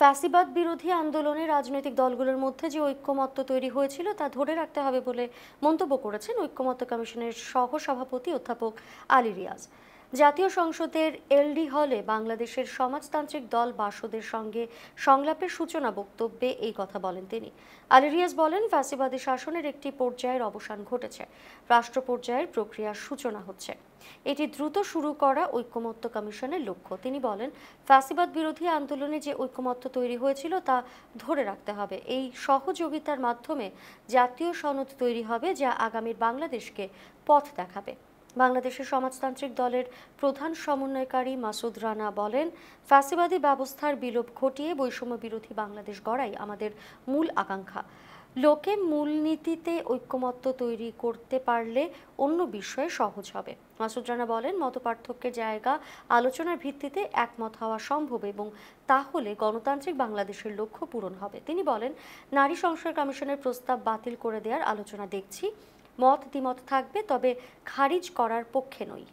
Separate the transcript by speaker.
Speaker 1: ফ্যাসিবাদ বিরোধী আন্দোলনে রাজনৈতিক দলগুলোর মধ্যে যে ঐক্যমত্য তৈরি হয়েছিল তা ধরে রাখতে হবে বলে মন্তব্য করেছেন ঐক্যমত্য কমিশনের সহসভাপতি অধ্যাপক আলী রিয়াজ। জাতীয় সংসদের এলডি হলে বাংলাদেশের সমাজতান্ত্রিক দল বাসদের সঙ্গে সংলাপের সূচনা বক্তব্যে এই কথা বলেন তিনি। আলী রিয়াজ বলেন, ফ্যাসিবাদী শাসনের একটি পর্যায়ের অবসান ঘটেছে, রাষ্ট্র পর্যায়ের প্রক্রিয়ার সূচনা হচ্ছে। এটি দ্রুত শুরু করা ঐক্যমত্য কমিশনের লক্ষ্য। তিনি বলেন, ফ্যাসিবাদ বিরোধী আন্দোলনে যে ঐক্যমত্য তৈরি হয়েছিল তা ধরে রাখতে হবে। এই সহযোগিতার মাধ্যমে জাতীয় সনদ তৈরি হবে যা আগামীর বাংলাদেশকে পথ দেখাবে। বাংলাদেশের সমাজতান্ত্রিক দলের প্রধান সমন্বয়কারী মাসুদ রানা বলেন, ফ্যাসিবাদী ব্যবস্থার বিলোপ ঘটিয়ে বৈষম্য বিরোধী বাংলাদেশ গড়াই আমাদের মূল আকাঙ্ক্ষা। লোকে মূলনীতিতে ঐক্যমত্য তৈরি করতে পারলে অন্য বিষয়ে সহজ হবে। মাসুদ রানা বলেন, মতপার্থক্যের জায়গা আলোচনার ভিত্তিতে একমত হওয়া সম্ভব এবং তাহলে গণতান্ত্রিক বাংলাদেশের লক্ষ্য পূরণ হবে। তিনি বলেন, নারী সংস্কার কমিশনের প্রস্তাব বাতিল করে দেওয়ার আলোচনা দেখছি, মত দ্বিমত থাকবে, তবে খারিজ করার পক্ষে নই।